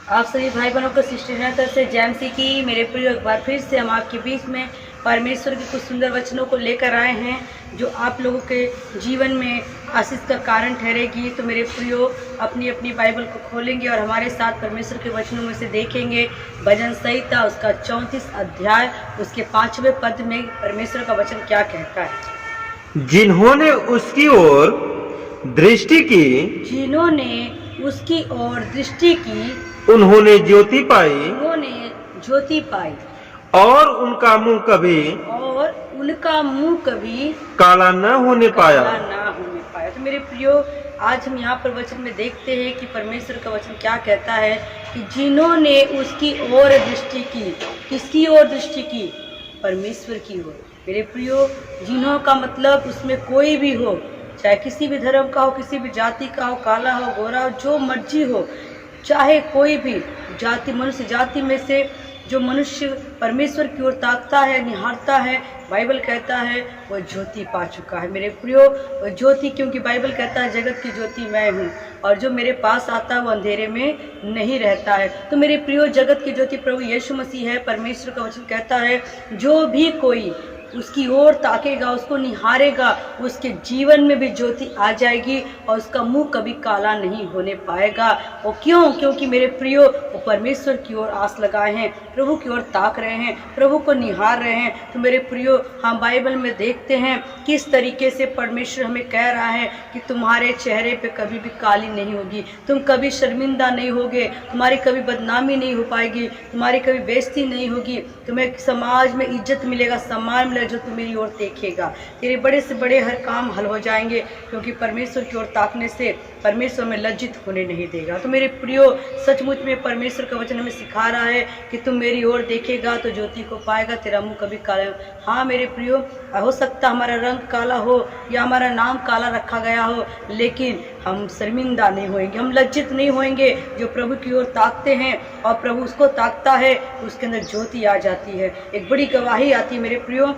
आप सभी भाई बहनों को सिस्टर तरफ से जैमसी की मेरे प्रिय एक बार फिर से हम आपके बीच में परमेश्वर के कुछ सुंदर वचनों को लेकर आए हैं जो आप लोगों के जीवन में आशीष का कारण ठहरेगी। तो मेरे प्रियो अपनी अपनी बाइबल को खोलेंगे और हमारे साथ परमेश्वर के वचनों में से देखेंगे। भजन संहिता उसका 34 अध्याय उसके 5वें पद में परमेश्वर का वचन क्या कहता है। जिन्होंने उसकी ओर दृष्टि की, जिन्होंने उसकी ओर दृष्टि की, उन्होंने ज्योति पाई, उन्होंने ज्योति पाई, और उनका मुंह कभी काला न होने पाया। तो मेरे प्रियो, आज हम यहाँ पर वचन में देखते हैं कि परमेश्वर का वचन क्या कहता है कि जिन्होंने उसकी ओर दृष्टि की। किसकी ओर दृष्टि की? परमेश्वर की ओर। मेरे प्रियो, जिन्हों का मतलब उसमें कोई भी हो, चाहे किसी भी धर्म का हो, किसी भी जाति का हो, काला हो, गोरा हो, जो मर्जी हो, चाहे कोई भी जाति, मनुष्य जाति में से जो मनुष्य परमेश्वर की ओर ताकता है, निहारता है, बाइबल कहता है वह ज्योति पा चुका है। मेरे प्रियो, वह ज्योति, क्योंकि बाइबल कहता है जगत की ज्योति मैं हूँ और जो मेरे पास आता है वो अंधेरे में नहीं रहता है। तो मेरे प्रियो, जगत की ज्योति प्रभु यीशु मसीह है। परमेश्वर का वचन कहता है जो भी कोई उसकी ओर ताकेगा, उसको निहारेगा, उसके जीवन में भी ज्योति आ जाएगी और उसका मुंह कभी काला नहीं होने पाएगा। वो क्यों? क्योंकि मेरे प्रियो, वो परमेश्वर की ओर आस लगाए हैं, प्रभु की ओर ताक रहे हैं, प्रभु को निहार रहे हैं। तो मेरे प्रियो, हम बाइबल में देखते हैं किस तरीके से परमेश्वर हमें कह रहा है कि तुम्हारे चेहरे पे कभी भी काली नहीं होगी, तुम कभी शर्मिंदा नहीं होगे, तुम्हारी कभी बदनामी नहीं हो पाएगी, तुम्हारी कभी बेइज्जती नहीं होगी, तुम्हें समाज में इज्जत मिलेगा, सम्मान मिलेगा, जो तुम मेरी ओर देखेगा। तेरे बड़े से बड़े हर काम हल हो जाएंगे, क्योंकि परमेश्वर की ओर ताकने से परमेश्वर में लज्जित होने नहीं देगा। तो मेरे प्रियो, सचमुच में परमेश्वर का वचन हमें सिखा रहा है कि तुम मेरी ओर देखेगा तो ज्योति को पाएगा, तेरा मुंह कभी काला। हाँ मेरे प्रियो, हो सकता हमारा रंग काला हो या हमारा नाम काला रखा गया हो, लेकिन हम शर्मिंदा नहीं होंगे, हम लज्जित नहीं होंगे। जो प्रभु की ओर ताकते हैं और प्रभु उसको ताकता है, उसके अंदर ज्योति आ जाती है, एक बड़ी गवाही आती है। मेरे प्रियो,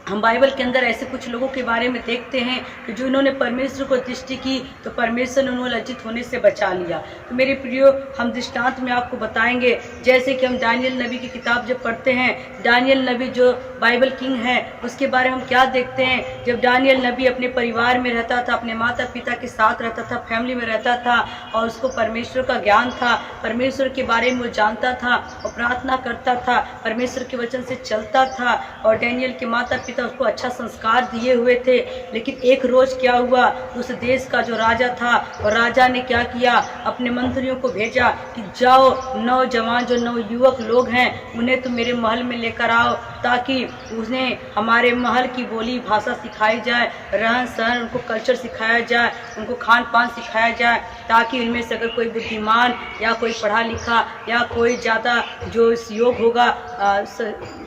हम बाइबल के अंदर ऐसे कुछ लोगों के बारे में देखते हैं कि जो इन्होंने परमेश्वर को दृष्टि की तो परमेश्वर ने उन्हें लज्जित होने से बचा लिया। तो मेरे प्रियो, हम दृष्टांत में आपको बताएंगे, जैसे कि हम दानियल नबी की किताब जब पढ़ते हैं, दानियल नबी जो बाइबल किंग है, उसके बारे में हम क्या देखते हैं। जब दानियल नबी अपने परिवार में रहता था, अपने माता पिता के साथ रहता था, फैमिली में रहता था और उसको परमेश्वर का ज्ञान था, परमेश्वर के बारे में वो जानता था और प्रार्थना करता था, परमेश्वर के वचन से चलता था और दानियल के माता पिता उसको अच्छा संस्कार दिए हुए थे। लेकिन एक रोज क्या हुआ, उस देश का जो राजा था, और राजा ने क्या किया, अपने मंत्रियों को भेजा कि जाओ नौजवान जो नवयुवक लोग हैं उन्हें तो मेरे महल में लेकर आओ, ताकि उन्हें हमारे महल की बोली भाषा सिखाई जाए, रहन सहन, उनको कल्चर सिखाया जाए, उनको खान पान सिखाया जाए, ताकि इनमें से अगर कोई बुद्धिमान या कोई पढ़ा लिखा या कोई ज़्यादा जो इस योग होगा,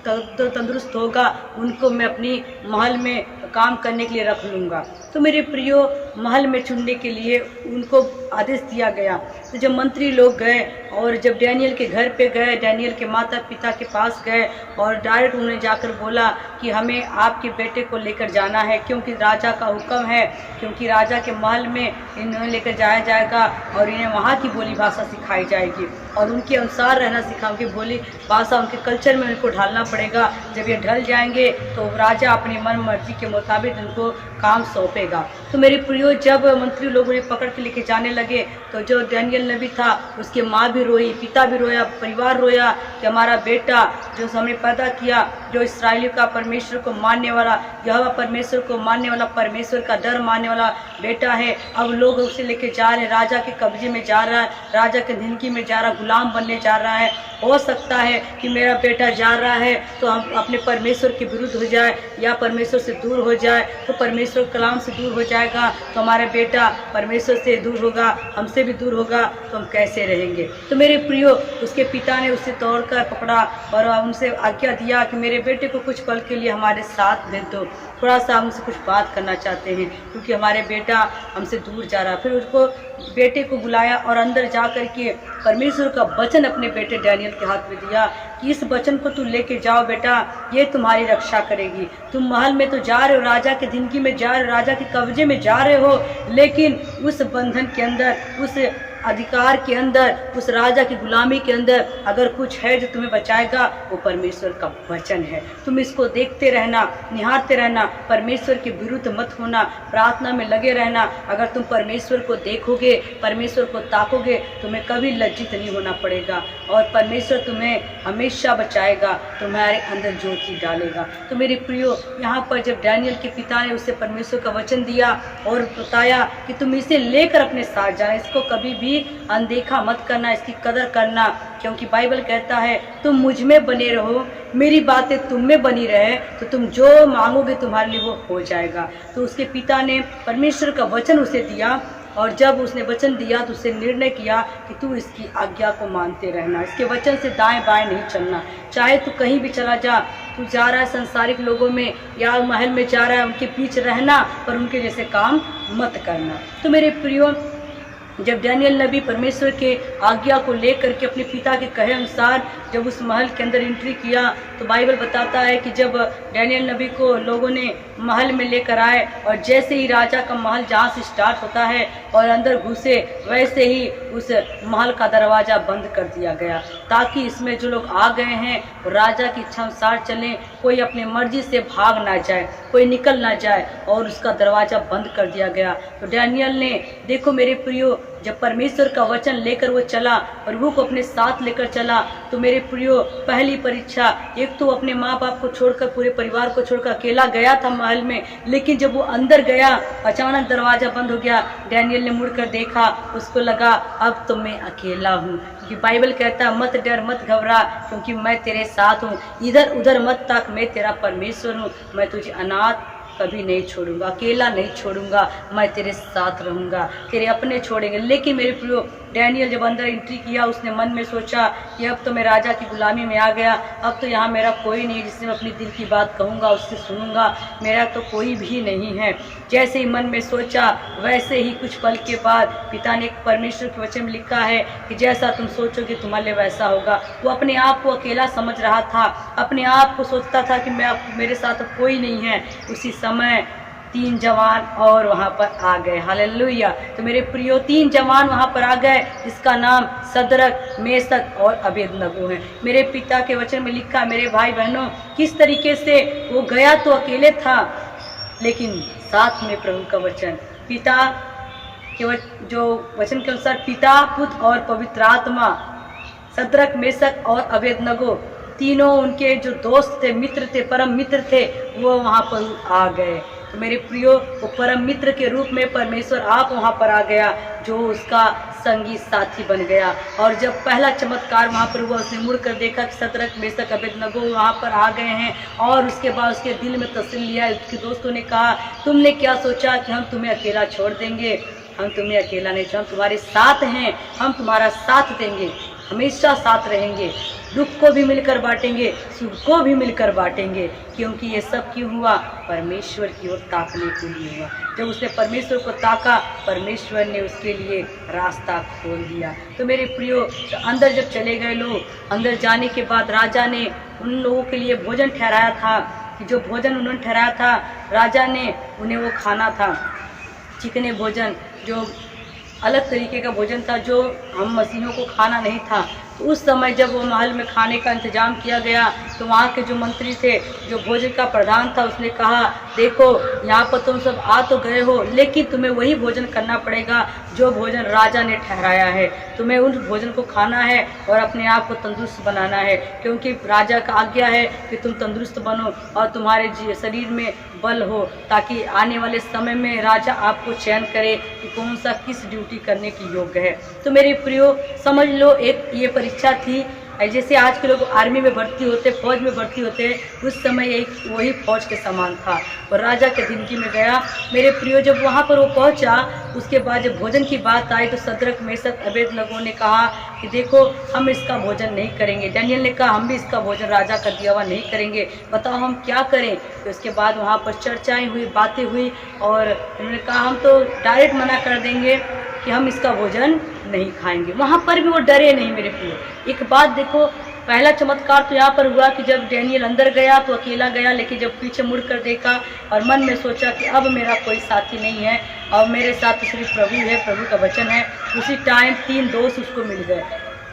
तंदुरुस्त होगा, उनको मैं अपनी महल में काम करने के लिए रख लूँगा। तो मेरे प्रियो, महल में चुनने के लिए उनको आदेश दिया गया। तो जब मंत्री लोग गए और जब डैनियल के घर पे गए, डैनियल के माता पिता के पास गए और डायरेक्ट उन्हें जाकर बोला कि हमें आपके बेटे को लेकर जाना है, क्योंकि राजा का हुक्म है, क्योंकि राजा के महल में इन्हें लेकर जाया जाएगा और इन्हें वहाँ की बोली भाषा सिखाई जाएगी और उनके अनुसार रहना सिखाओगे, बोली भाषा उनके कल्चर में उनको ढालना पड़ेगा। जब ये ढल जाएंगे तो राजा अपनी मन मर्जी के मुताबिक उनको काम सौंपेगा। तो मेरे प्रियो, जब मंत्री लोग उन्हें पकड़ के लेके जाने लगे तो जो दानियल नबी था उसकी माँ भी रोई, पिता भी रोया, परिवार रोया कि हमारा बेटा जो हमने पैदा किया, जो इस्राएलियों का परमेश्वर को मानने वाला, यहोवा परमेश्वर को मानने वाला, परमेश्वर का डर मानने वाला बेटा है, अब लोग उसे लेके जा रहे हैं, राजा के कब्जे में जा रहा है, राजा के जिंदगी में जा रहा है, गुलाम बनने जा रहा है। हो सकता है कि मेरा बेटा जा रहा है तो हम अपने परमेश्वर के विरुद्ध हो जाए या परमेश्वर से दूर हो जाए, तो परमेश्वर कलाम से दूर हो जाएगा तो हमारा बेटा परमेश्वर से दूर होगा, हमसे भी दूर होगा, तो हम कैसे रहेंगे। तो मेरे प्रियो, उसके पिता ने उसे तोड़कर पकड़ा और उनसे आज्ञा दिया कि मेरे बेटे को कुछ पल के लिए हमारे साथ भेज दो, थोड़ा सा हम उनसे कुछ बात करना चाहते हैं, क्योंकि हमारे बेटा हमसे दूर जा रहा। फिर उसको बेटे को बुलाया और अंदर जा कर के परमेश्वर का वचन अपने बेटे डैनियल के हाथ में दिया कि इस वचन को तू लेके जाओ बेटा, ये तुम्हारी रक्षा करेगी। तुम महल में तो जा रहे हो, राजा के जिंदगी में जा रहे हो, राजा के कब्जे में जा रहे हो, लेकिन उस बंधन के अंदर, उस अधिकार के अंदर, उस राजा की गुलामी के अंदर अगर कुछ है जो तुम्हें बचाएगा, वो परमेश्वर का वचन है। तुम इसको देखते रहना, निहारते रहना, परमेश्वर के विरुद्ध मत होना, प्रार्थना में लगे रहना। अगर तुम परमेश्वर को देखोगे, परमेश्वर को ताकोगे, तुम्हें कभी लज्जित नहीं होना पड़ेगा और परमेश्वर तुम्हें हमेशा बचाएगा, तुम्हारे अंदर ज्योति डालेगा। तो मेरे प्रियो, यहाँ पर जब डैनियल के पिता ने उसे परमेश्वर का वचन दिया और बताया कि तुम इसे लेकर अपने साथ जाना, इसको कभी भी अनदेखा मत करना, इसकी कदर करना, क्योंकि बाइबल कहता है तुम मुझ में बने रहो, मेरी बातें तुम में बनी रहे, तो तुम जो मांगोगे तुम्हारे लिए वो हो जाएगा। तो उसके पिता ने परमेश्वर का वचन उसे दिया और जब उसने वचन दिया तो उसने निर्णय किया कि तू इसकी आज्ञा को मानते रहना, इसके वचन से दाएं बाएं नहीं चलना। चाहे तू कहीं भी चला जा, तू जा रहा है संसारिक लोगों में या महल में जा रहा है, उनके पीछे रहना पर उनके जैसे काम मत करना। तो मेरे प्रियो, जब डैनियल नबी परमेश्वर के आज्ञा को लेकर के अपने पिता के कहे अनुसार जब उस महल के अंदर एंट्री किया, तो बाइबल बताता है कि जब डैनियल नबी को लोगों ने महल में लेकर आए और जैसे ही राजा का महल जहाँ से स्टार्ट होता है और अंदर घुसे, वैसे ही उस महल का दरवाज़ा बंद कर दिया गया, ताकि इसमें जो लोग आ गए हैं वो राजा की इच्छा अनुसार चलें, कोई अपनी मर्जी से भाग ना जाए, कोई निकल ना जाए, और उसका दरवाज़ा बंद कर दिया गया। तो डैनियल ने, देखो मेरे प्रियो, जब परमेश्वर का वचन लेकर वो चला, प्रभु को अपने साथ लेकर चला, तो मेरे प्रियो, पहली परीक्षा, एक तो अपने माँ बाप को छोड़कर, पूरे परिवार को छोड़कर अकेला गया था महल में, लेकिन जब वो अंदर गया अचानक दरवाज़ा बंद हो गया। डैनियल ने मुड़कर देखा, उसको लगा अब तो मैं अकेला हूँ, क्योंकि बाइबल कहता है मत डर मत घबरा, क्योंकि मैं तेरे साथ हूँ, इधर उधर मत ताक, मैं तेरा परमेश्वर हूँ, मैं तुझे अनाथ कभी नहीं छोड़ूंगा, अकेला नहीं छोड़ूंगा, मैं तेरे साथ रहूंगा, तेरे अपने छोड़ेंगे। लेकिन मेरे प्रियो, डैनियल जब अंदर एंट्री किया, उसने मन में सोचा कि अब तो मैं राजा की गुलामी में आ गया, अब तो यहाँ मेरा कोई नहीं है जिससे मैं अपनी दिल की बात कहूँगा, उससे सुनूंगा, मेरा तो कोई भी नहीं है। जैसे ही मन में सोचा, वैसे ही कुछ पल के बाद पिता ने एक परमेश्वर के वचन में लिखा है कि जैसा तुम सोचोगे तुम्हारे लिए वैसा होगा। वो अपने आप को अकेला समझ रहा था, अपने आप को सोचता था कि मेरे साथ अब कोई नहीं है। उसी समय 3 जवान और वहाँ पर आ गए, हालेलुया। तो मेरे प्रियो, 3 जवान वहाँ पर आ गए, जिसका नाम सदरक, मेशक और अबेदनगो है। मेरे पिता के वचन में लिखा, मेरे भाई बहनों, किस तरीके से वो गया तो अकेले था, लेकिन साथ में प्रभु का वचन, पिता के जो वचन के अनुसार पिता, पुत्र और पवित्र आत्मा, सदरक, मेशक और अबेदनगो, तीनों उनके जो दोस्त थे, मित्र थे, परम मित्र थे, वो वहाँ पर आ गए। तो मेरे प्रियो, वो परम मित्र के रूप में परमेश्वर आप वहाँ पर आ गया, जो उसका संगी साथी बन गया। और जब पहला चमत्कार वहाँ पर हुआ, उसने मुड़ कर देखा कि सदरक, मेशक, अबेदनगो वहाँ पर आ गए हैं, और उसके बाद उसके दिल में तसल्ली लिया। उसके दोस्तों ने कहा, तुमने क्या सोचा कि हम तुम्हें अकेला छोड़ देंगे? हम तुम्हें अकेला नहीं छोड़, हम तुम्हारे साथ हैं, हम तुम्हारा साथ देंगे, हमेशा साथ रहेंगे, दुख को भी मिलकर बांटेंगे, सुख को भी मिलकर बांटेंगे, क्योंकि ये सब क्यों हुआ? परमेश्वर की ओर ताकने के लिए हुआ। जब उसने परमेश्वर को ताका, परमेश्वर ने उसके लिए रास्ता खोल दिया। तो मेरे प्रियो, अंदर जब चले गए लोग, अंदर जाने के बाद राजा ने उन लोगों के लिए भोजन ठहराया था, कि जो भोजन उन्होंने ठहराया था, राजा ने उन्हें वो खाना था, चिकने भोजन, जो अलग तरीके का भोजन था, जो हम मसीहों को खाना नहीं था। तो उस समय जब वो महल में खाने का इंतजाम किया गया, तो वहाँ के जो मंत्री थे, जो भोजन का प्रधान था, उसने कहा, देखो यहाँ पर तुम सब आ तो गए हो, लेकिन तुम्हें वही भोजन करना पड़ेगा जो भोजन राजा ने ठहराया है। तुम्हें उस भोजन को खाना है और अपने आप को तंदुरुस्त बनाना है, क्योंकि राजा का आज्ञा है कि तुम तंदुरुस्त बनो और तुम्हारे शरीर में बल हो, ताकि आने वाले समय में राजा आपको चयन करे कि कौन सा किस ड्यूटी करने की योग्य है। तो मेरे प्रियो, समझ लो, एक ये परीक्षा थी। जैसे आज के लोग आर्मी में भर्ती होते, फौज में भर्ती होते हैं, उस समय एक वही फौज के समान था और राजा के जिंदगी में गया। मेरे प्रियो, जब वहाँ पर वो पहुँचा, उसके बाद जब भोजन की बात आई, तो सदरक, मेशक, अबेदनगो ने कहा कि देखो हम इसका भोजन नहीं करेंगे। डैनियल ने कहा, हम भी इसका भोजन राजा का दिया हुआ नहीं करेंगे, बताओ हम क्या करें? तो उसके बाद वहाँ पर चर्चाएँ हुई, बातें हुई, और उन्होंने कहा हम तो डायरेक्ट मना कर देंगे कि हम इसका भोजन नहीं खाएंगे। वहाँ पर भी वो डरे नहीं। मेरे प्रियो, एक बात देखो, पहला चमत्कार तो यहाँ पर हुआ कि जब डैनियल अंदर गया तो अकेला गया, लेकिन जब पीछे मुड़ कर देखा और मन में सोचा कि अब मेरा कोई साथी नहीं है, अब मेरे साथ तो सिर्फ प्रभु है, प्रभु का वचन है, उसी टाइम 3 दोस्त उसको मिल गए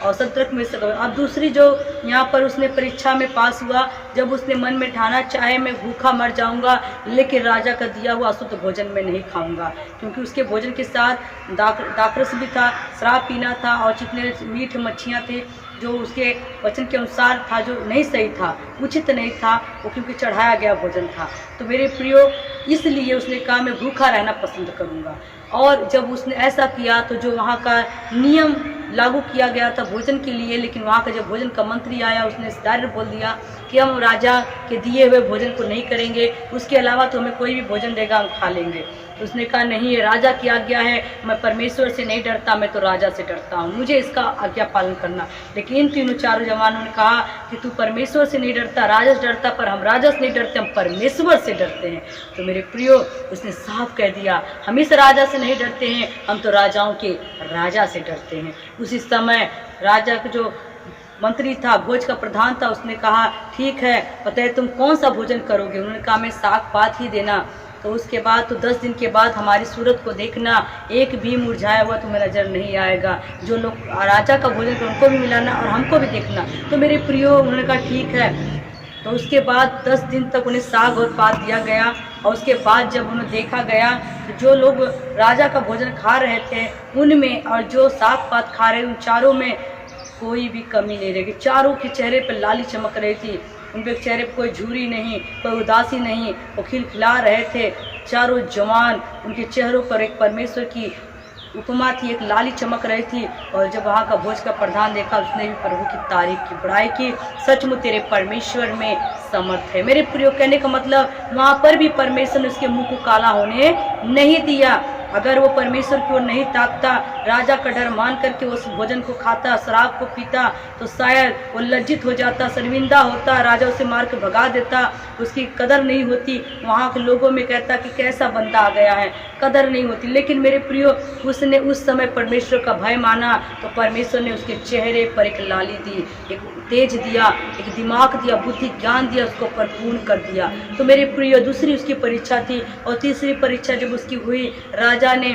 और शत्रक में से। अब दूसरी जो यहाँ पर उसने परीक्षा में पास हुआ, जब उसने मन में ठाना चाहे मैं भूखा मर जाऊंगा लेकिन राजा का दिया हुआ अशुद्ध भोजन में नहीं खाऊंगा, क्योंकि उसके भोजन के साथ दाखरस भी था, शराब पीना था और जितने मीठ मच्छियाँ थे जो उसके वचन के अनुसार था, जो नहीं सही था, उचित नहीं था, वो क्योंकि चढ़ाया गया भोजन था। तो मेरे प्रियो, इसलिए उसने कहा मैं भूखा रहना पसंद करूंगा। और जब उसने ऐसा किया तो जो वहाँ का नियम लागू किया गया था भोजन के लिए, लेकिन वहाँ का जब भोजन का मंत्री आया उसने डायरेक्ट बोल दिया कि हम राजा के दिए हुए भोजन को नहीं करेंगे, उसके अलावा तो हमें कोई भी भोजन देगा हम खा लेंगे। उसने कहा नहीं, ये राजा की आज्ञा है, मैं परमेश्वर से नहीं डरता, मैं तो राजा से डरता हूँ, मुझे इसका आज्ञा पालन करना। लेकिन इन तीनों चारों जवानों ने कहा कि तू परमेश्वर से नहीं डरता, राजा से डरता, पर हम राजा से नहीं डरते, हम परमेश्वर से डरते हैं। तो मेरे प्रियो, उसने साफ कह दिया हम इस राजा से नहीं डरते हैं, हम तो राजाओं के राजा से डरते हैं। उसी समय राजा का जो मंत्री था, भोज का प्रधान था, उसने कहा ठीक है, पता है तुम कौन सा भोजन करोगे? उन्होंने कहा मैं साग पात ही देना। तो उसके बाद तो 10 दिन के बाद हमारी सूरत को देखना, एक भी मुरझाया हुआ तुम्हें नजर नहीं आएगा, जो लोग राजा का भोजन कर उनको भी मिलाना और हमको भी देखना। तो मेरे प्रियो, उन्होंने कहा ठीक है। तो उसके बाद 10 दिन तक उन्हें साग और पात दिया गया और उसके बाद जब उन्हें देखा गया तो जो लोग राजा का भोजन खा रहे थे उनमें और जो साग पात खा रहे उन चारों में कोई भी कमी नहीं रहेगी। चारों के चेहरे पर लाली चमक रही थी, उनके चेहरे पर कोई झुर्री नहीं, कोई उदासी नहीं, वो खिलखिला रहे थे। चारों जवान, उनके चेहरों पर एक परमेश्वर की उपमा थी, एक लाली चमक रही थी। और जब वहाँ का भोज का प्रधान देखा उसने भी प्रभु की तारीफ की, बड़ाई की, सचमुच तेरे परमेश्वर में समर्थ है। मेरे प्रियो, कहने का मतलब वहाँ पर भी परमेश्वर ने उसके मुंह को काला होने नहीं दिया। अगर वो परमेश्वर की ओर नहीं ताकता, राजा का डर मान करके उस भोजन को खाता, शराब को पीता, तो शायद वो लज्जित हो जाता, शर्मिंदा होता, राजा उसे मार के भगा देता, उसकी कदर नहीं होती। वहाँ के लोगों में कहता कि कैसा बंदा आ गया है, कदर नहीं होती। लेकिन मेरे प्रियो, उसने उस समय परमेश्वर का भय माना तो परमेश्वर ने उसके चेहरे पर एक लाली दी, एक तेज दिया, एक दिमाग दिया, बुद्धि ज्ञान दिया, उसको परिपूर्ण कर दिया। तो मेरे प्रियो, दूसरी उसकी परीक्षा थी और तीसरी परीक्षा जब उसकी हुई, राजा ने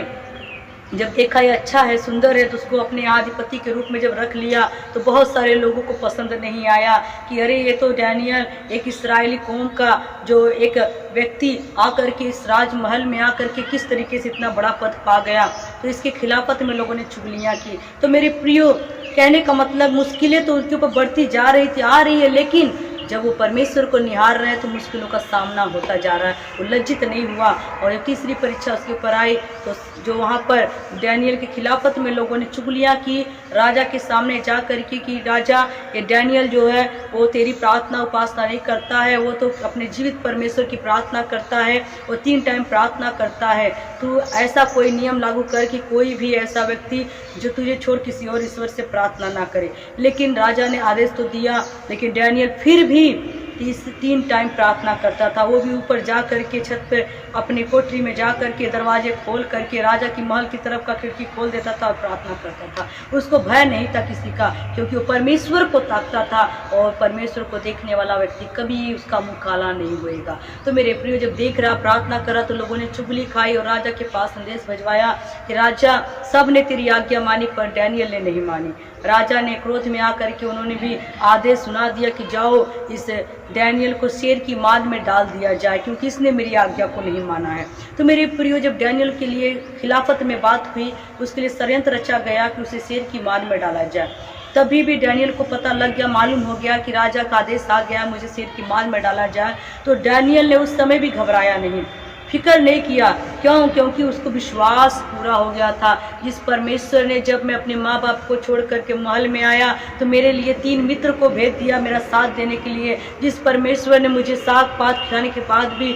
जब देखा ये अच्छा है, सुंदर है, तो उसको अपने अधिपति के रूप में जब रख लिया तो बहुत सारे लोगों को पसंद नहीं आया कि अरे ये तो डैनियल एक इस्राएली कौम का जो एक व्यक्ति आकर के इस राजमहल में आकर के किस तरीके से इतना बड़ा पद पा गया। तो इसके खिलाफत में लोगों ने चुगलियाँ की। तो मेरे प्रियो, कहने का मतलब मुश्किलें तो उसके ऊपर बढ़ती जा रही थी, आ रही है, लेकिन जब वो परमेश्वर को निहार रहे हैं तो मुश्किलों का सामना होता जा रहा है, वो लज्जित नहीं हुआ। और जब तीसरी परीक्षा उसके ऊपर आई तो जो वहाँ पर डैनियल की खिलाफत में लोगों ने चुगलियाँ की राजा के सामने जा कर के कि राजा, ये डैनियल जो है वो तेरी प्रार्थना उपासना नहीं करता है, वो तो अपने जीवित परमेश्वर की प्रार्थना करता है, वो 3 टाइम प्रार्थना करता है। तू ऐसा कोई नियम लागू कर कि कोई भी ऐसा व्यक्ति जो तुझे छोड़ किसी और ईश्वर से प्रार्थना ना करे। लेकिन राजा ने आदेश तो दिया, लेकिन डैनियल फिर भी 3 टाइम प्रार्थना करता था। वो भी ऊपर जा करके छत पे अपनी कोठरी में जा करके दरवाजे खोल करके राजा की महल की तरफ का खिड़की खोल देता था और प्रार्थना करता था। उसको भय नहीं था किसी का, क्योंकि वो परमेश्वर को ताकता था और परमेश्वर को देखने वाला व्यक्ति कभी उसका मुंह काला नहीं होएगा। तो मेरे प्रिय, जब देख रहा प्रार्थना करा तो लोगों ने चुगली खाई और राजा के पास संदेश भिजवाया कि राजा, सब ने तेरी आज्ञा मानी पर डैनियल ने नहीं मानी। राजा ने क्रोध में आकर के उन्होंने भी आदेश सुना दिया कि जाओ इस डैनियल को शेर की मांद में डाल दिया जाए, क्योंकि इसने मेरी आज्ञा को नहीं माना है। तो मेरे प्रियो, जब डैनियल के लिए खिलाफत में बात हुई, उसके लिए षड्यंत्र रचा गया कि उसे शेर की मांद में डाला जाए। तभी भी डैनियल को पता लग गया, मालूम हो गया कि राजा का आदेश आ गया, मुझे शेर की मांद में डाला जाए। तो डैनियल ने उस समय भी घबराया नहीं, फिक्र नहीं किया। क्यों? क्योंकि उसको विश्वास पूरा हो गया था, जिस परमेश्वर ने जब मैं अपने माँ बाप को छोड़ करके महल में आया तो मेरे लिए 3 मित्र को भेज दिया मेरा साथ देने के लिए, जिस परमेश्वर ने मुझे साग पात खिलाने के बाद भी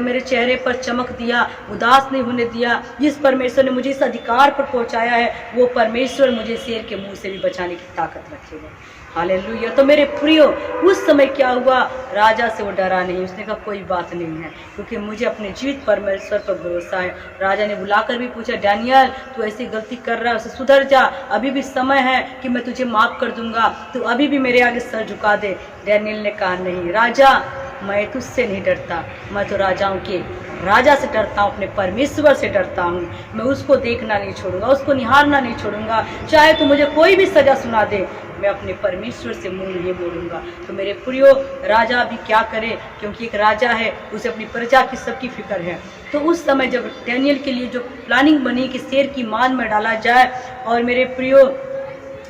मेरे चेहरे पर चमक दिया, उदास नहीं होने दिया, जिस परमेश्वर ने मुझे इस अधिकार पर पहुँचाया है, वो परमेश्वर मुझे शेर के मुँह से भी बचाने की ताकत रखेगा। हालेलुया। तो मेरे प्रियो, उस समय क्या हुआ? राजा से वो डरा नहीं, उसने कहा कोई बात नहीं है, क्योंकि मुझे अपने जीवित परमेश्वर पर पर भरोसा है। राजा ने बुलाकर भी पूछा, डैनियल तू ऐसी गलती कर रहा है, उसे सुधर जा, अभी भी समय है कि मैं तुझे माफ़ कर दूंगा, तू अभी भी मेरे आगे सर झुका दे। डैनियल ने कहा, नहीं राजा, मैं तुझसे नहीं डरता, मैं तो राजाओं के राजा से डरता हूँ, अपने परमेश्वर से डरता हूँ। मैं उसको देखना नहीं छोड़ूंगा, उसको निहारना नहीं छोड़ूंगा, चाहे तो मुझे कोई भी सजा सुना दे, मैं अपने परमेश्वर से मुंह नहीं मोड़ूंगा। तो मेरे प्रियो, राजा भी क्या करे, क्योंकि एक राजा है, उसे अपनी प्रजा की सबकी फिक्र है। तो उस समय जब डैनियल के लिए जो प्लानिंग बनी कि शेर की मान में डाला जाए, और मेरे प्रियो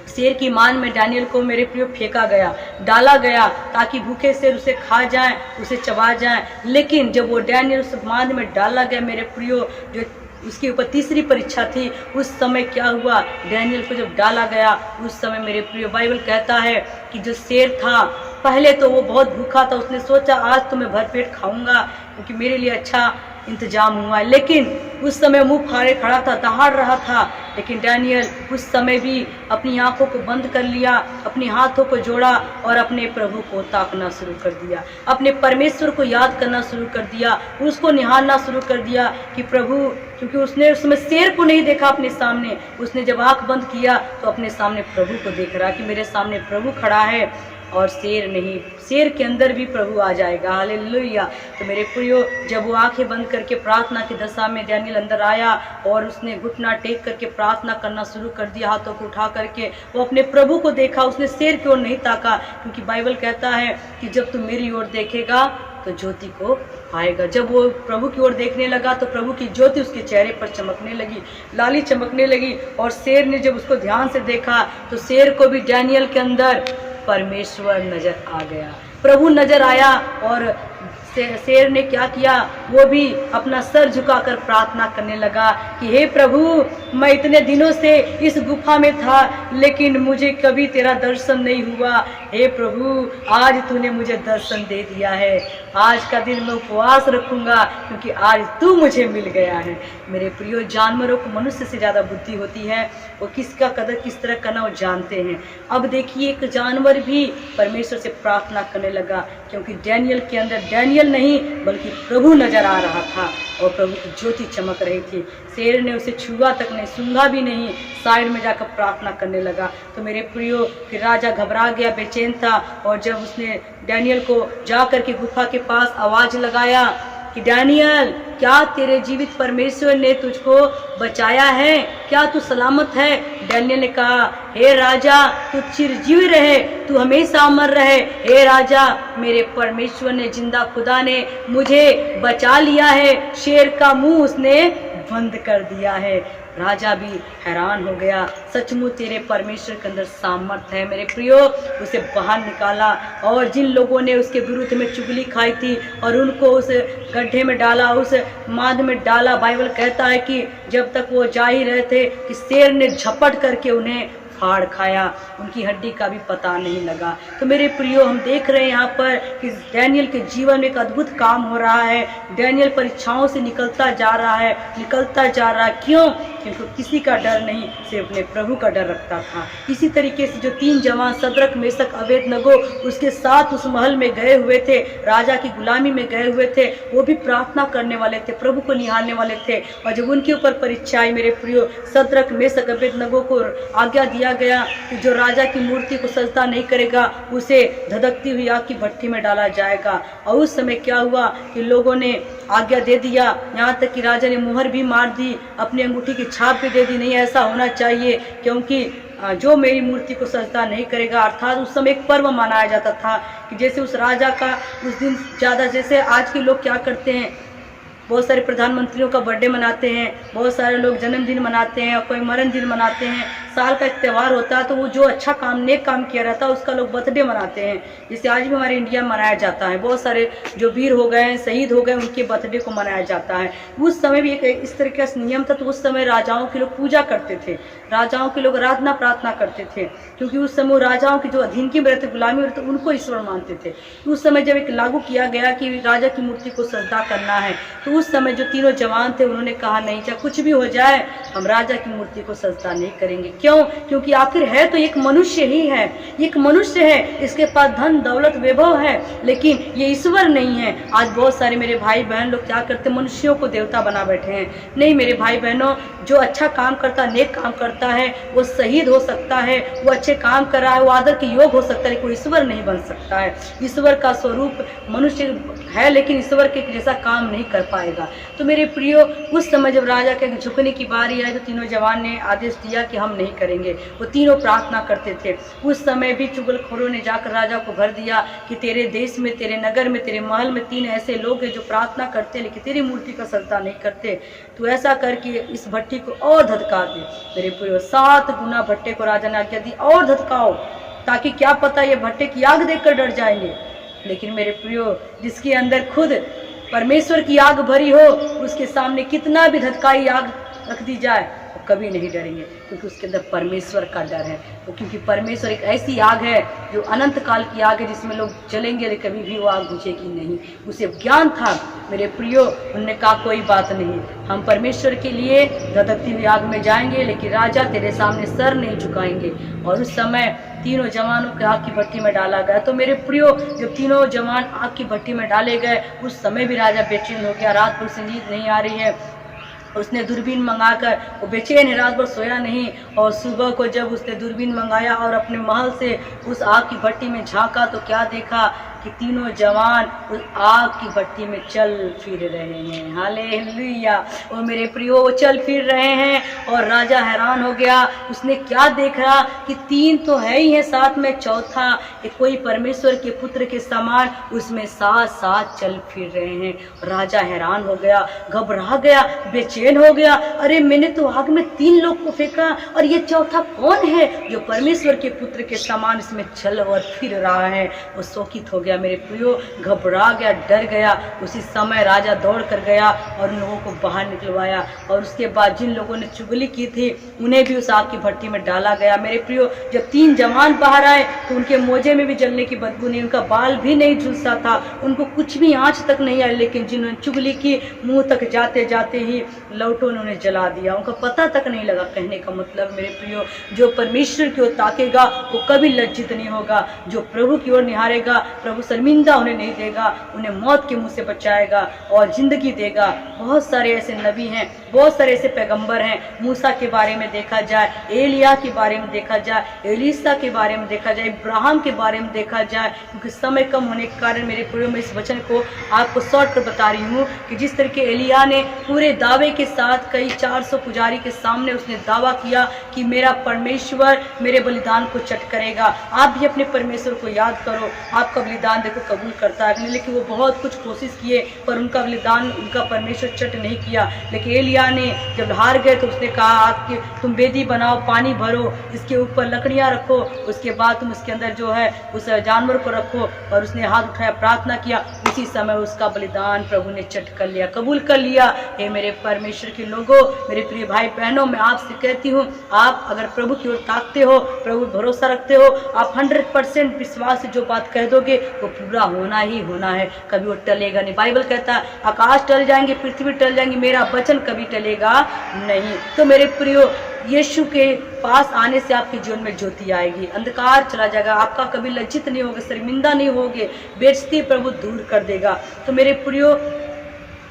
शेर की मान में डैनियल को मेरे प्रियो फेंका गया, डाला गया, ताकि भूखे शेर उसे खा जाएं, उसे चबा जाएं। लेकिन जब वो डैनियल उस मान में डाला गया मेरे प्रियो, जो उसके ऊपर तीसरी परीक्षा थी, उस समय क्या हुआ, डैनियल को जब डाला गया, उस समय मेरे प्रियो बाइबल कहता है कि जो शेर था, पहले तो वो बहुत भूखा था, उसने सोचा आज तो मैं भरपेट खाऊंगा क्योंकि मेरे लिए अच्छा इंतजाम हुआ है। लेकिन उस समय मुंह फाड़े खड़ा था, दहाड़ रहा था। लेकिन डैनियल उस समय भी अपनी आंखों को बंद कर लिया, अपने हाथों को जोड़ा और अपने प्रभु को ताकना शुरू कर दिया, अपने परमेश्वर को याद करना शुरू कर दिया, उसको निहारना शुरू कर दिया कि प्रभु, क्योंकि उसने उसमें शेर को नहीं देखा अपने सामने, उसने जब आंख बंद किया तो अपने सामने प्रभु को देख रहा कि मेरे सामने प्रभु खड़ा है और शेर नहीं, शेर के अंदर भी प्रभु आ जाएगा। हालेलुया। तो मेरे प्रियो, जब वो आंखें बंद करके प्रार्थना की दशा में डैनियल अंदर आया और उसने घुटना टेक करके प्रार्थना करना शुरू कर दिया, हाथों को उठा करके वो अपने प्रभु को देखा, उसने शेर की ओर नहीं ताका, क्योंकि बाइबल कहता है कि जब तू मेरी ओर देखेगा तो ज्योति को पाएगा। जब वो प्रभु की ओर देखने लगा तो प्रभु की ज्योति उसके चेहरे पर चमकने लगी, लाली चमकने लगी। और शेर ने जब उसको ध्यान से देखा तो शेर को भी डैनियल के अंदर परमेश्वर नजर आ गया, प्रभु नजर आया। और शेर ने क्या किया, वो भी अपना सर झुकाकर प्रार्थना करने लगा कि हे प्रभु, मैं इतने दिनों से इस गुफा में था लेकिन मुझे कभी तेरा दर्शन नहीं हुआ। हे प्रभु, आज तूने मुझे दर्शन दे दिया है, आज का दिन मैं उपवास रखूंगा क्योंकि आज तू मुझे मिल गया है। मेरे प्रियो, जानवरों को मनुष्य से ज़्यादा बुद्धि होती है, वो किसका कदर किस तरह करना वो जानते हैं। अब देखिए, एक जानवर भी परमेश्वर से प्रार्थना करने लगा, क्योंकि डैनियल के अंदर डैनियल नहीं बल्कि प्रभु नजर आ रहा था और प्रभु की ज्योति चमक रही थी। शेर ने उसे छुआ तक नहीं, सूंघा भी नहीं, साइड में जाकर प्रार्थना करने लगा। तो मेरे प्रियो, फिर राजा घबरा गया, बेचैन था, और जब उसने डैनियल को जाकर के गुफा के पास आवाज लगाया कि डैनियल, क्या तेरे जीवित परमेश्वर ने तुझको बचाया है, क्या तू सलामत है? डैनियल ने कहा, हे राजा, तू चिरजीवी रहे, तू हमेशा अमर रहे। हे राजा, मेरे परमेश्वर ने, जिंदा खुदा ने मुझे बचा लिया है, शेर का मुंह उसने बंद कर दिया है। राजा भी हैरान हो गया, सचमुच तेरे परमेश्वर के अंदर सामर्थ है। मेरे प्रियो, उसे बाहर निकाला और जिन लोगों ने उसके विरुद्ध में चुगली खाई थी और उनको उस गड्ढे में डाला, उस माद में डाला, बाइबल कहता है कि जब तक वो जा ही रहे थे कि शेर ने झपट करके उन्हें फाड़ खाया, उनकी हड्डी का भी पता नहीं लगा। तो मेरे प्रियो, हम देख रहे हैं यहाँ पर कि डैनियल के जीवन में एक अद्भुत काम हो रहा है। डैनियल परीक्षाओं से निकलता जा रहा है, निकलता जा रहा है। क्यों? क्योंकि किसी का डर नहीं, सिर्फ अपने प्रभु का डर रखता था। इसी तरीके से जो 3 जवान सद्रक, मेशक, अबेदनगो उसके साथ उस महल में गए हुए थे, राजा की गुलामी में गए हुए थे, वो भी प्रार्थना करने वाले थे, प्रभु को निहारने वाले थे। और जब उनके ऊपर परीक्षा आई मेरे प्रियो, सद्रक, मेशक, अबेदनगो को आज्ञा दिया गया कि जो राजा की मूर्ति को सजदा नहीं करेगा उसे धधकती हुई आग की भट्टी में डाला जाएगा। और उस समय क्या हुआ कि लोगों ने आज्ञा दे दिया, यहाँ तक कि राजा ने मुहर भी मार दी, अपनी अंगूठी की छाप भी दे दी, नहीं ऐसा होना चाहिए, क्योंकि जो मेरी मूर्ति को सजदा नहीं करेगा। अर्थात उस समय एक पर्व मनाया जाता था कि जैसे उस राजा का उस दिन ज़्यादा, जैसे आज के लोग क्या करते हैं, बहुत सारे प्रधानमंत्रियों का बर्थडे मनाते हैं, बहुत सारे लोग जन्मदिन मनाते हैं, कोई मरण दिन मनाते हैं, साल का एक त्यौहार होता है तो वो जो अच्छा काम, नेक काम किया रहता है उसका लोग बर्थडे मनाते हैं। जैसे आज भी हमारे इंडिया में मनाया जाता है, बहुत सारे जो वीर हो गए हैं, शहीद हो गए, उनके बर्थडे को मनाया जाता है। उस समय भी एक इस तरीके का नियम था। तो उस समय राजाओं के लोग पूजा करते थे, राजाओं के लोग आराधना प्रार्थना करते थे, क्योंकि उस समय राजाओं के जो अधीन की रहते, गुलामी रहते, उनको ईश्वर मानते थे। उस समय जब एक लागू किया गया कि राजा की मूर्ति को सजदा करना है, तो उस समय जो तीनों जवान थे उन्होंने कहा, नहीं, चाहे कुछ भी हो जाए हम राजा की मूर्ति को सजदा नहीं करेंगे। क्यों? क्योंकि आखिर है तो एक मनुष्य ही है, एक मनुष्य है, इसके पास धन दौलत वैभव है, लेकिन ये ईश्वर नहीं है। आज बहुत सारे मेरे भाई बहन लोग क्या करते हैं, मनुष्यों को देवता बना बैठे हैं। नहीं मेरे भाई बहनों, जो अच्छा काम करता है, नेक काम करता है, वो शहीद हो सकता है, वो अच्छे काम कर रहा है, वो आदर के योग हो सकता है, लेकिन ईश्वर नहीं बन सकता है। ईश्वर का स्वरूप मनुष्य है, लेकिन ईश्वर के जैसा काम नहीं कर पाएगा। तो मेरे प्रियो, उस समय जब राजा के झुकने की बारी आई तो तीनों जवान ने आदेश दिया कि हम नहीं करेंगे। वो तीनों प्रार्थना करते थे। उस समय भी चुगलखोरों ने जाकर राजा को भर दिया कि तेरे देश में, तेरे नगर में, तेरे महल में 3 ऐसे लोग हैं जो प्रार्थना करते हैं लेकिन तेरी मूर्ति का सजदा नहीं करते। तो ऐसा करके इस भट्टी को और धधका दे। मेरे प्रियो, 7 गुना भट्टे को राजा ने आज्ञा दी, और धधकाओ, ताकि क्या पता ये भट्टे की आग देखकर डर जाएंगे। लेकिन मेरे प्रियो, जिसके अंदर खुद परमेश्वर की आग भरी हो, उसके सामने कितना भी धधकाई आग रख दी जाए वो कभी नहीं डरेंगे, क्योंकि उसके अंदर परमेश्वर का डर है। तो क्योंकि परमेश्वर एक ऐसी आग है जो अनंत काल की आग है, जिसमें लोग जलेंगे लेकिन कभी भी वो आग बुझेगी नहीं। उसे ज्ञान था। मेरे प्रियो, उनने कहा कोई बात नहीं, हम परमेश्वर के लिए धधकती हुई आग में जाएंगे, लेकिन राजा तेरे सामने सर नहीं झुकाएंगे। और उस समय तीनों जवानों को आग की भट्टी में डाला गया। तो मेरे प्रियो, जब तीनों जवान आग की भट्टी में डाले गए, उस समय भी राजा बेचैन हो गया। रात भर से नींद नहीं आ रही है। उसने दूरबीन मंगाकर, वो बेचैन है, रात भर सोया नहीं। और सुबह को जब उसने दूरबीन मंगाया और अपने महल से उस आग की भट्टी में झांका तो क्या देखा कि तीनों जवान उस आग की भट्टी में चल फिर रहे हैं। हालेलुया। और मेरे प्रियो, वो चल फिर रहे हैं और राजा हैरान हो गया। उसने क्या देखा कि 3 तो है ही है, साथ में चौथा कोई परमेश्वर के पुत्र के समान उसमें साथ साथ चल फिर रहे हैं। राजा हैरान हो गया, घबरा गया, बेचैन हो गया। अरे मैंने तो आग में 3 लोग को फेंका और ये चौथा कौन है जो परमेश्वर के पुत्र के समान इसमें चल और फिर रहा है। वो शोकित हो गया मेरे प्रियो, घबरा गया, डर गया। उसी समय राजा दौड़ कर गया और उन लोगों को बाहर निकलवाया। और उसके बाद जिन लोगों ने चुगली की थी उन्हें भी उस आग की भट्टी में डाला गया। मेरे प्रियो, जब 3 जवान बाहर आए तो उनके मोजे में भी जलने की बदबू नहीं, उनका बाल भी नहीं झुलसा था, उनको कुछ भी आँच तक नहीं आई। लेकिन जिन्होंने चुगली की, मुंह तक जाते जाते ही लौटों ने उन्हें जला दिया। उनका पता तक नहीं लगा। कहने का मतलब मेरे प्रियो, जो परमेश्वर की ओर ताकेगा वो कभी लज्जित नहीं होगा। जो प्रभु की ओर निहारेगा, प्रभु शर्मिंदा उन्हें नहीं देगा, उन्हें मौत के मुंह से बचाएगा और जिंदगी देगा। बहुत सारे ऐसे नबी हैं, बहुत सारे ऐसे पैगंबर हैं। मूसा के बारे में देखा जाए, एलिया के बारे में देखा जाए, एलीसा के बारे में देखा जाए, इब्राहिम के बारे में देखा जाए। क्योंकि समय कम होने के कारण मेरे प्रियो, मैं इस वचन को आपको शॉर्ट कर बता रही हूँ कि जिस तरह के एलिया ने पूरे दावे के साथ कई 400 पुजारी के सामने उसने दावा किया कि मेरा परमेश्वर मेरे बलिदान को चट करेगा। आप भी अपने परमेश्वर को याद करो, आपका बलिदान देखो कबूल करता है। लेकिन वो बहुत कुछ कोशिश किए पर उनका बलिदान उनका परमेश्वर चट नहीं किया। लेकिन एलिया ने जब हार गए तो उसने कहा आपके तुम वेदी बनाओ, पानी भरो, इसके ऊपर लकड़ियां रखो, उसके बाद तुम उसके अंदर जो है उस जानवर को रखो। और उसने हाथ उठाया, प्रार्थना किया, उसी समय उसका बलिदान प्रभु ने चट कर लिया, कबूल कर लिया। हे मेरे परमेश्वर के लोगों, मेरे प्रिय भाई बहनों, मैं आपसे कहती हूँ, आप अगर प्रभु की ओर ताकते हो, प्रभु भरोसा रखते हो, आप 100% विश्वास से जो बात कह दोगे वो पूरा होना ही होना है, कभी वो टलेगा नहीं। बाइबल कहता है आकाश टल जाएंगे, पृथ्वी टल जाएंगी, मेरा वचन कभी टलेगा नहीं। तो मेरे प्रियो, यीशु के पास आने से आपके जीवन में ज्योति आएगी, अंधकार चला जाएगा, आपका कभी लज्जित नहीं होगा, शर्मिंदा नहीं होगे, बेइज्जती प्रभु दूर कर देगा। तो मेरे प्रियो,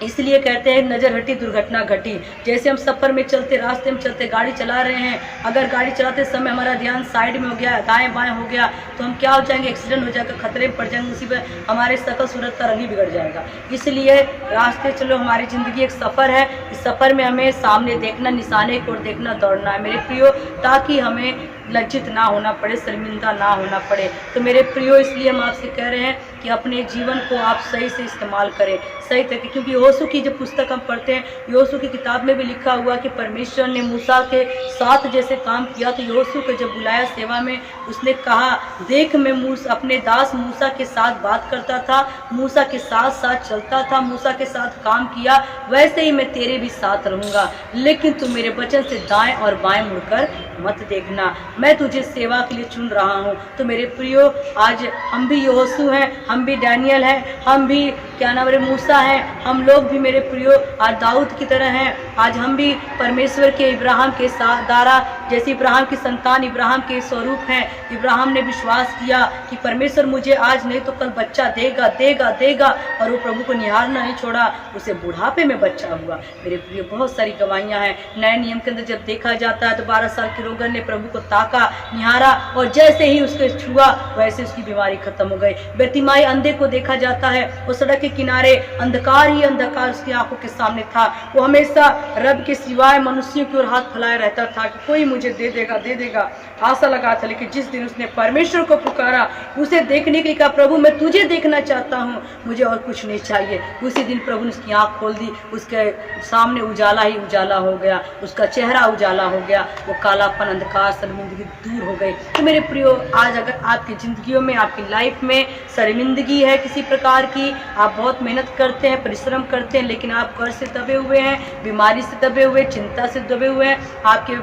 इसलिए कहते हैं नजर हटी दुर्घटना घटी। जैसे हम सफर में चलते, रास्ते में चलते, गाड़ी चला रहे हैं, अगर गाड़ी चलाते समय हमारा ध्यान साइड में हो गया, दाएं बाएं हो गया, तो हम क्या हो जाएंगे, एक्सीडेंट हो जाएगा, खतरे में पड़ जाएंगे, उसी पर हमारे सकल सूरत का रंग ही बिगड़ जाएगा। इसलिए रास्ते चलो, हमारी ज़िंदगी एक सफ़र है, इस सफ़र में हमें सामने देखना, निशाने की ओर देखना, दौड़ना है मेरे प्रियो, ताकि हमें लज्जित ना होना पड़े, शर्मिंदा ना होना पड़े। तो मेरे प्रियो, इसलिए हम आपसे कह रहे हैं कि अपने जीवन को आप सही से इस्तेमाल करें, सही तरीके। क्योंकि यहोशू की जब पुस्तक हम पढ़ते हैं, यहोशू की किताब में भी लिखा हुआ कि परमेश्वर ने मूसा के साथ जैसे काम किया, तो यहोशू को जब बुलाया सेवा में, उसने कहा देख मैं अपने दास मूसा के साथ बात करता था, मूसा के साथ साथ चलता था, मूसा के साथ काम किया, वैसे ही मैं तेरे भी साथ रहूँगा। लेकिन तू मेरे वचन से दाएँ और बाएँ मुड़कर मत देखना, मैं तुझे सेवा के लिए चुन रहा हूँ। तो मेरे प्रियो, आज हम भी यहोशू हैं, हम भी डैनियल हैं, हम भी क्या नाम है मूसा हैं, हम लोग भी मेरे प्रियो आज दाऊद की तरह हैं। आज हम भी परमेश्वर के इब्राहिम के द्वारा जैसे इब्राहिम की संतान इब्राहिम के स्वरूप हैं। इब्राहिम ने विश्वास किया कि परमेश्वर मुझे आज नहीं तो कल बच्चा देगा देगा देगा, और वो प्रभु को निहारना नहीं छोड़ा, उसे बुढ़ापे में बच्चा हुआ। मेरे प्रिय, बहुत सारी गवाहियां हैं। नए नियम के अंदर जब देखा जाता है तो 12 साल के रोगन ने प्रभु को ताका, निहारा, और जैसे ही उसको छुआ वैसे उसकी बीमारी खत्म हो गई। बेतिमाई अंधे को देखा जाता है, वो सड़क के किनारे अंधकार ही अंधकार उसकी आंखों के सामने था। वो हमेशा रब के सिवाय मनुष्यों की ओर हाथ फैलाए रहता था कि कोई मुझे दे देगा दे देगा, आशा लगा था। लेकिन जिस दिन उसने परमेश्वर को पुकारा, उसे देखने के लिए कहा, प्रभु मैं तुझे देखना चाहता हूँ, मुझे और कुछ नहीं चाहिए, उसी दिन प्रभु ने उसकी आंख खोल दी। उसके सामने उजाला ही उजाला हो गया, उसका चेहरा उजाला हो गया, वो कालापन अंधकार शर्मिंदगी दूर हो गई। तो मेरे प्रियो, आज अगर आपकी जिंदगियों में, आपकी लाइफ में शर्मिंदगी है किसी प्रकार की, आप बहुत मेहनत करते हैं, परिश्रम करते हैं, लेकिन आप कर्ज से दबे हुए हैं, बीमारी से दबे हुए, चिंता से दबे हुए हैं, आपके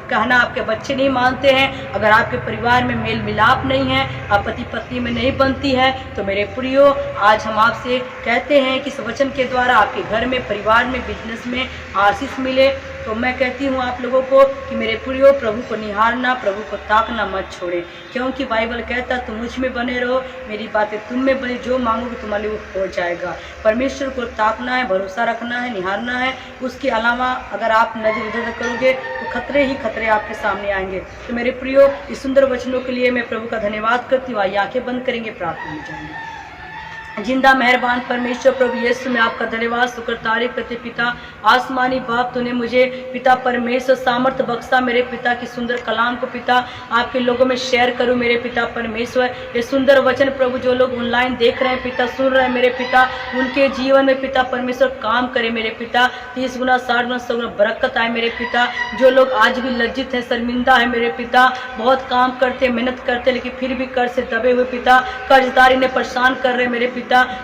कहना आपके बच्चे नहीं मानते हैं, अगर आपके परिवार में मेल मिलाप नहीं है, आप पति पत्नी में नहीं बनती है, तो मेरे प्रियो, आज हम आपसे कहते हैं कि इस वचन के द्वारा आपके घर में, परिवार में, बिजनेस में आशीष मिले। तो मैं कहती हूँ आप लोगों को कि मेरे प्रियो, प्रभु को निहारना, प्रभु को ताकना मत छोड़े, क्योंकि बाइबल कहता तुम मुझ में बने रहो, मेरी बातें तुम में बने, जो मांगोगे तुम्हारे लिए वो हो जाएगा। परमेश्वर को ताकना है, भरोसा रखना है, निहारना है। उसके अलावा अगर आप नजर इधर करोगे तो खतरे ही खतरे आपके सामने आएंगे। तो मेरे प्रियो, इस सुंदर वचनों के लिए मैं प्रभु का धन्यवाद करती हूँ। आइए आंखें बंद करेंगे, प्रार्थना में जाएंगे। जिंदा मेहरबान परमेश्वर प्रभु यीशु, मैं आपका धन्यवाद शुक्र तारीफ करते पिता, आसमानी बाप, तूने मुझे पिता परमेश्वर सामर्थ बख्शा, मेरे पिता की सुंदर कलाम को पिता आपके लोगों में शेयर करूं मेरे पिता परमेश्वर। ये सुंदर वचन प्रभु जो लोग ऑनलाइन देख रहे हैं पिता, सुन रहे हैं मेरे पिता, उनके जीवन में पिता परमेश्वर काम करे मेरे पिता, 30 गुना 60 गुना 100 गुना बरकत आए मेरे पिता। जो लोग आज भी लज्जित हैं, शर्मिंदा है मेरे पिता, बहुत काम करते, मेहनत करते, लेकिन फिर भी कर्ज से दबे हुए पिता, कर्जदारी ने परेशान कर रहे मेरे पिता,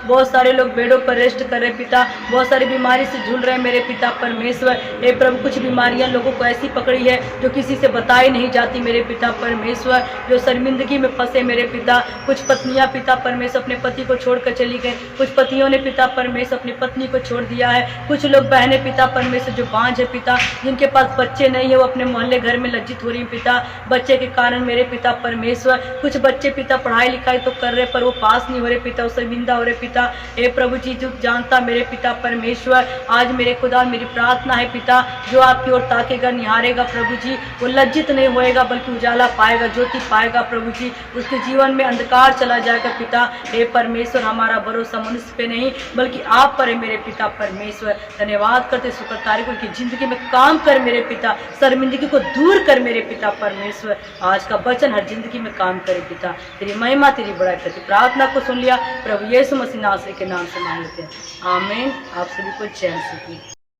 बहुत सारे लोग बेडों पर रेस्ट कर रहे पिता, बहुत सारी बीमारी से झूल रहे मेरे पिता परमेश्वर। हे प्रभु, कुछ बीमारियां लोगों को ऐसी पकड़ी है जो किसी से बताई नहीं जाती मेरे पिता परमेश्वर, जो शर्मिंदगी में फंसे मेरे पिता। कुछ पत्नियां पिता परमेश्वर अपने पति को छोड़कर चली गई, कुछ पतियों ने पिता परमेश्वर अपनी पत्नी को छोड़ दिया है, कुछ लोग बहनें पिता परमेश्वर जो बांझ है पिता, जिनके पास बच्चे नहीं है, वो अपने मोहल्ले घर में लज्जित हो रही है पिता, बच्चे के कारण मेरे पिता परमेश्वर। कुछ बच्चे पिता पढ़ाई लिखाई तो कर रहे पर वो पास नहीं हो रहे पिता, उससे हो रहे पिता। हे प्रभु जी, जो जानता मेरे पिता परमेश्वर, आज मेरे खुदा मेरी प्रार्थना है पिता, जो आपकी ओर ताकेगा, निहारेगा प्रभु जी, वो लज्जित नहीं होएगा बल्कि उजाला पाएगा, ज्योति पाएगा प्रभु जी, उसके जीवन में अंधकार चला जाएगा पिता। हे परमेश्वर, हमारा भरोसा मनुष्य पे नहीं बल्कि आप पर है मेरे पिता परमेश्वर। धन्यवाद करते शुक्र तारीख उनकी जिंदगी में काम कर मेरे पिता, शर्मिंदगी को दूर कर मेरे पिता परमेश्वर। आज का वचन हर जिंदगी में काम करे पिता, तेरी महिमा तेरी बड़ाई करती। प्रार्थना को सुन लिया प्रभु यीशु मसीह नासरी के नाम से मांग लेते हैं, आमीन। आप सभी को चैन से की।